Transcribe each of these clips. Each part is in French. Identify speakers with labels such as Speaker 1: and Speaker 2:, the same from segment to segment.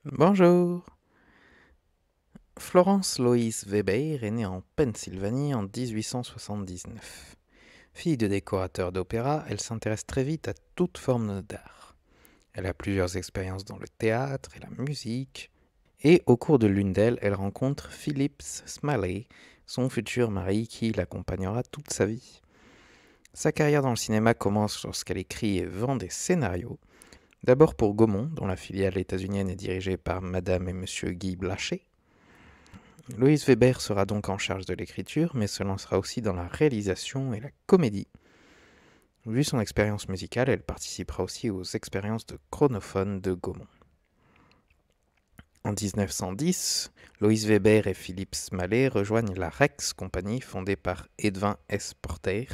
Speaker 1: Bonjour. Florence Lois Weber est née en Pennsylvanie en 1879. Fille de décorateur d'opéra, elle s'intéresse très vite à toute forme d'art. Elle a plusieurs expériences dans le théâtre et la musique, et au cours de l'une d'elles, elle rencontre Phillips Smalley, son futur mari qui l'accompagnera toute sa vie. Sa carrière dans le cinéma commence lorsqu'elle écrit et vend des scénarios, d'abord pour Gaumont, dont la filiale états-unienne est dirigée par Madame et Monsieur Guy Blaché. Louise Weber sera donc en charge de l'écriture, mais se lancera aussi dans la réalisation et la comédie. Vu son expérience musicale, elle participera aussi aux expériences de chronophone de Gaumont. En 1910, Louise Weber et Philippe Smalley rejoignent la Rex Company fondée par Edwin S. Porter,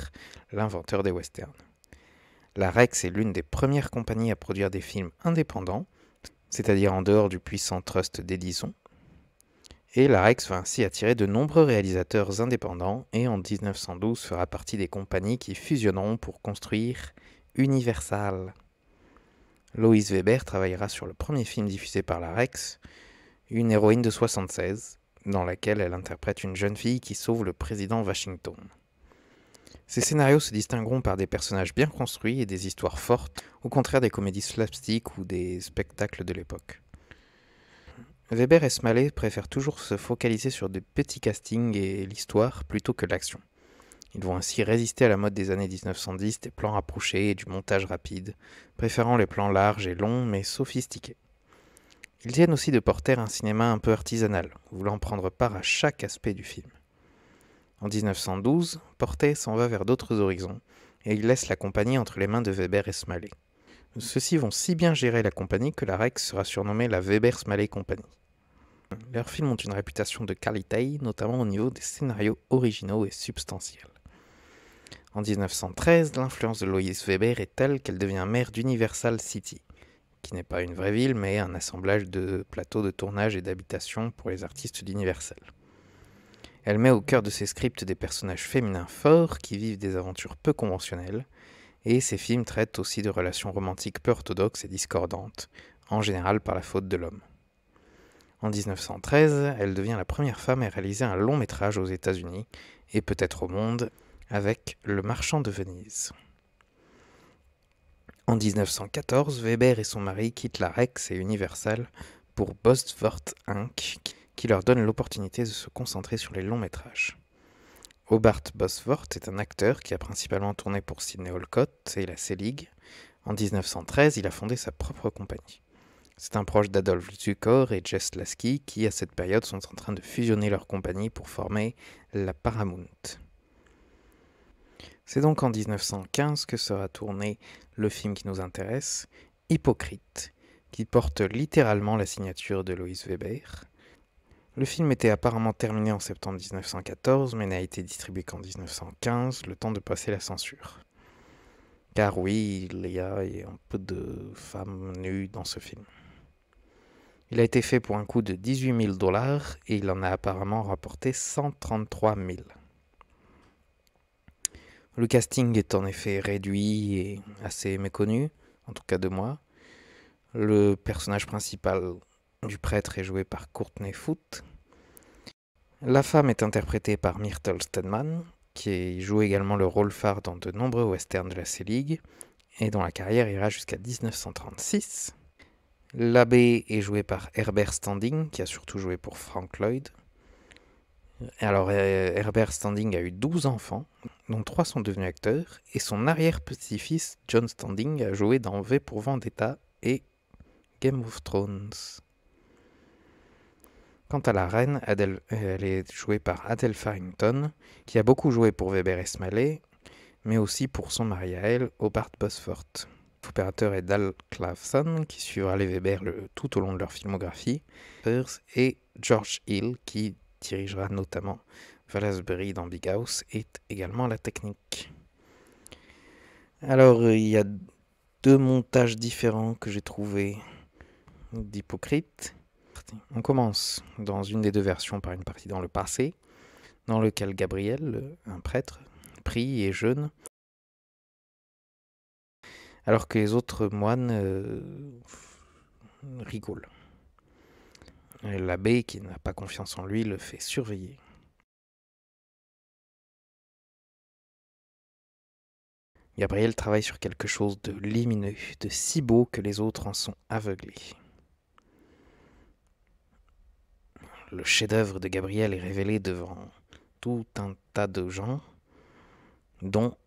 Speaker 1: l'inventeur des westerns. La Rex est l'une des premières compagnies à produire des films indépendants, c'est-à-dire en dehors du puissant trust d'Edison. Et la Rex va ainsi attirer de nombreux réalisateurs indépendants et en 1912 fera partie des compagnies qui fusionneront pour construire Universal. Lois Weber travaillera sur le premier film diffusé par la Rex, Une héroïne de 76, dans laquelle elle interprète une jeune fille qui sauve le président Washington. Ces scénarios se distingueront par des personnages bien construits et des histoires fortes, au contraire des comédies slapstick ou des spectacles de l'époque. Weber et Smalley préfèrent toujours se focaliser sur de petits castings et l'histoire plutôt que l'action. Ils vont ainsi résister à la mode des années 1910 des plans rapprochés et du montage rapide, préférant les plans larges et longs mais sophistiqués. Ils viennent aussi de Porter un cinéma un peu artisanal, voulant prendre part à chaque aspect du film. En 1912, Porter s'en va vers d'autres horizons et il laisse la compagnie entre les mains de Weber et Smalley. Ceux-ci vont si bien gérer la compagnie que la Rex sera surnommée la Weber-Smalley Company. Leurs films ont une réputation de qualité, notamment au niveau des scénarios originaux et substantiels. En 1913, l'influence de Lois Weber est telle qu'elle devient maire d'Universal City, qui n'est pas une vraie ville mais un assemblage de plateaux de tournage et d'habitation pour les artistes d'Universal. Elle met au cœur de ses scripts des personnages féminins forts qui vivent des aventures peu conventionnelles, et ses films traitent aussi de relations romantiques peu orthodoxes et discordantes, en général par la faute de l'homme. En 1913, elle devient la première femme à réaliser un long métrage aux États-Unis, et peut-être au monde, avec Le Marchand de Venise. En 1914, Weber et son mari quittent la Rex et Universal pour Bosworth Inc., qui leur donne l'opportunité de se concentrer sur les longs métrages. Hobart Bosworth est un acteur qui a principalement tourné pour Sidney Olcott et la Selig. En 1913, il a fondé sa propre compagnie. C'est un proche d'Adolf Zukor et Jess Lasky qui, à cette période, sont en train de fusionner leurs compagnies pour former la Paramount. C'est donc en 1915 que sera tourné le film qui nous intéresse, Hypocrite, qui porte littéralement la signature de Lois Weber. Le film était apparemment terminé en septembre 1914, mais n'a été distribué qu'en 1915, le temps de passer la censure. Car oui, il y a un peu de femmes nues dans ce film. Il a été fait pour un coût de 18 000 $ et il en a apparemment rapporté 133 000. Le casting est en effet réduit et assez méconnu, en tout cas de moi. Le personnage principal du prêtre est joué par Courtney Foote. La femme est interprétée par Myrtle Stedman, qui joue également le rôle phare dans de nombreux westerns de la Selig et dont la carrière ira jusqu'à 1936. L'abbé est joué par Herbert Standing, qui a surtout joué pour Frank Lloyd. Alors, Herbert Standing a eu 12 enfants, dont 3 sont devenus acteurs, et son arrière-petit-fils, John Standing, a joué dans V pour Vendetta et Game of Thrones. Quant à la reine, elle est jouée par Adele Farrington, qui a beaucoup joué pour Weber et Smalley, mais aussi pour son mari à elle, Hobart Bosworth. L'opérateur est Dal Clawson, qui suivra les Weber tout au long de leur filmographie, et George Hill, qui dirigera notamment Wallacebury dans Big House, et également la technique. Alors, il y a 2 montages différents que j'ai trouvés d'Hypocrite. On commence dans une des 2 versions par une partie dans le passé, dans lequel Gabriel, un prêtre, prie et jeûne, alors que les autres moines rigolent. L'abbé, qui n'a pas confiance en lui, le fait surveiller. Gabriel travaille sur quelque chose de lumineux, de si beau que les autres en sont aveuglés. Le chef-d'œuvre de Gabriel est révélé devant tout un tas de gens, dont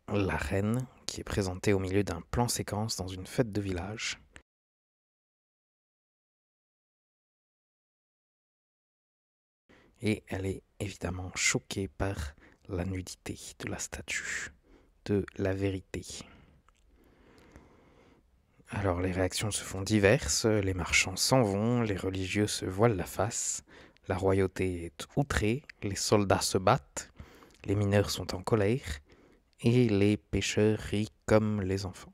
Speaker 1: la reine, qui est présentée au milieu d'un plan séquence dans une fête de village. Et elle est évidemment choquée par la nudité de la statue de la vérité. Alors les réactions se font diverses, les marchands s'en vont, les religieux se voilent la face, la royauté est outrée, les soldats se battent, les mineurs sont en colère, et les pêcheurs rient comme les enfants.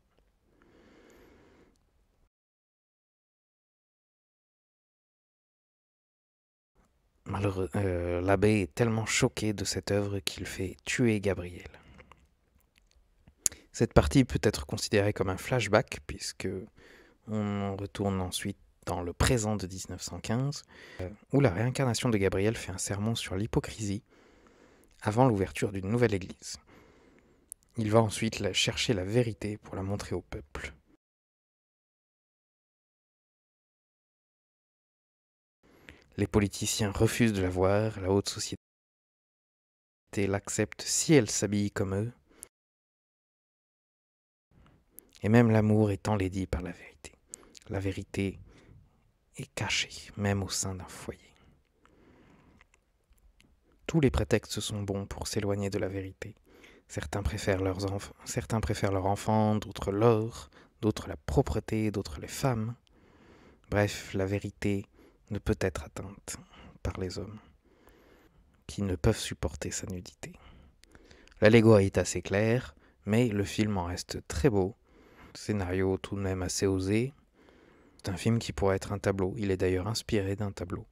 Speaker 1: Malheureux, l'abbé est tellement choqué de cette œuvre qu'il fait tuer Gabriel. Cette partie peut être considérée comme un flashback, puisque on retourne ensuite dans le présent de 1915, où la réincarnation de Gabriel fait un sermon sur l'hypocrisie avant l'ouverture d'une nouvelle église. Il va ensuite chercher la vérité pour la montrer au peuple. Les politiciens refusent de la voir, la haute société l'accepte si elle s'habille comme eux, et même l'amour est enlaidi par la vérité. La vérité est cachée, même au sein d'un foyer. Tous les prétextes sont bons pour s'éloigner de la vérité. Certains préfèrent leurs enfants, d'autres l'or, d'autres la propreté, d'autres les femmes. Bref, la vérité ne peut être atteinte par les hommes, qui ne peuvent supporter sa nudité. L'allégorie est assez claire, mais le film en reste très beau. Scénario tout de même assez osé. C'est un film qui pourrait être un tableau. Il est d'ailleurs inspiré d'un tableau.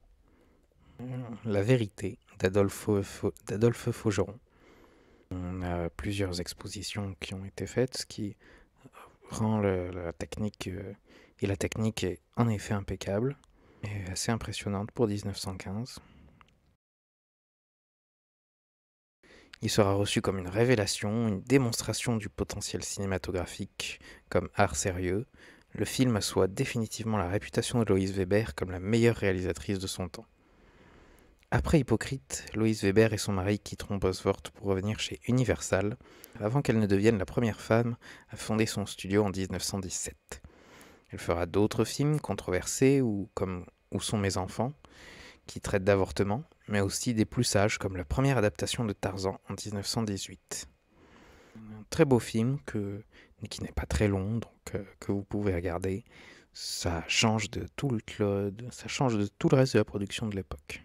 Speaker 1: La vérité d'Adolphe Faugeron. On a plusieurs expositions qui ont été faites, ce qui rend la technique et la technique est en effet impeccable et assez impressionnante pour 1915. Il sera reçu comme une révélation, une démonstration du potentiel cinématographique comme art sérieux. Le film assoit définitivement la réputation de Loïse Weber comme la meilleure réalisatrice de son temps. Après Hypocrite, Loïse Weber et son mari quitteront Bosworth pour revenir chez Universal, avant qu'elle ne devienne la première femme à fonder son studio en 1917. Elle fera d'autres films controversés comme Où sont mes enfants, qui traitent d'avortement, mais aussi des plus sages comme la première adaptation de Tarzan en 1918. Un très beau film qui n'est pas très long, donc que vous pouvez regarder. Ça change de tout le reste de la production de l'époque.